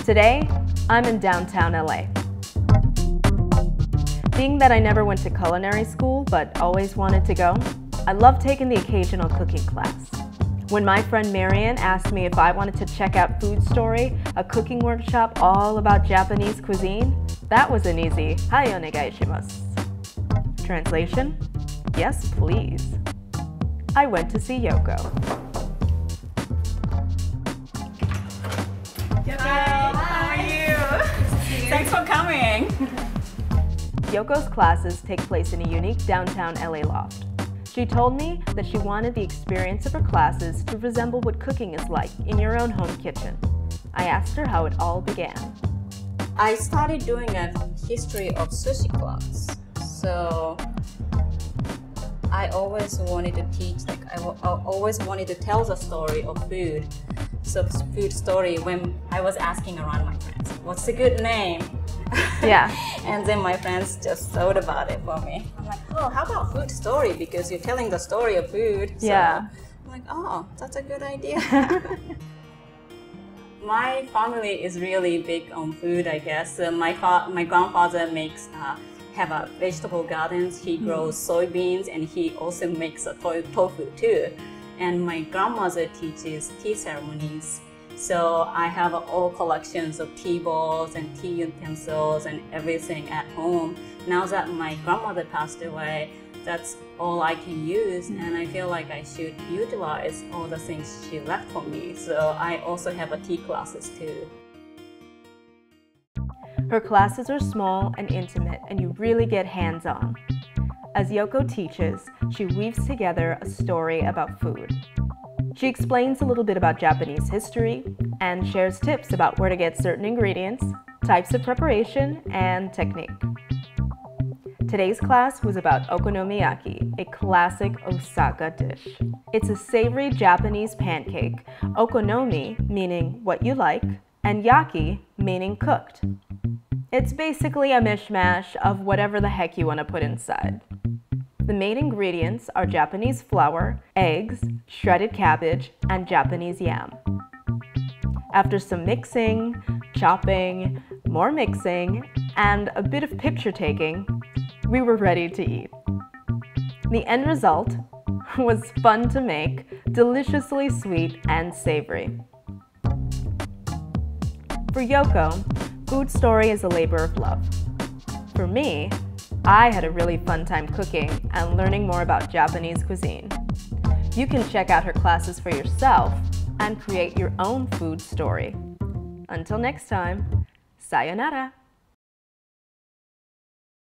Today, I'm in downtown LA. Being that I never went to culinary school but always wanted to go, I love taking the occasional cooking class. When my friend Marian asked me if I wanted to check out Foodstory, a cooking workshop all about Japanese cuisine, that was an easy "Hai onegai shimasu." Translation? Yes, please. I went to see Yoko. Hi, how are you? Thanks for coming. Yoko's classes take place in a unique downtown LA loft. She told me that she wanted the experience of her classes to resemble what cooking is like in your own home kitchen. I asked her how it all began. I started doing a history of sushi class. So I always wanted to teach, I always wanted to tell the story of food. So Foodstory, when I was asking around my friends, what's a good name? Yeah. And then my friends just thought about it for me. I'm like, oh, how about Foodstory? Because you're telling the story of food. So Yeah. I'm like, oh, that's a good idea. My family is really big on food, I guess. My grandfather makes have a vegetable gardens. He grows soybeans, and he also makes a tofu too. And my grandmother teaches tea ceremonies. So I have all collections of tea bowls and tea utensils and everything at home. Now that my grandmother passed away, that's all I can use, and I feel like I should utilize all the things she left for me. So I also have a tea classes too. Her classes are small and intimate, and you really get hands-on. As Yoko teaches, she weaves together a story about food. She explains a little bit about Japanese history and shares tips about where to get certain ingredients, types of preparation, and technique. Today's class was about okonomiyaki, a classic Osaka dish. It's a savory Japanese pancake, okonomi meaning what you like, and yaki meaning cooked. It's basically a mishmash of whatever the heck you want to put inside. The main ingredients are Japanese flour, eggs, shredded cabbage, and Japanese yam. After some mixing, chopping, more mixing, and a bit of picture taking, we were ready to eat. The end result was fun to make, deliciously sweet and savory. For Yoko, Foodstory is a labor of love. For me, I had a really fun time cooking and learning more about Japanese cuisine. You can check out her classes for yourself and create your own food story. Until next time, sayonara!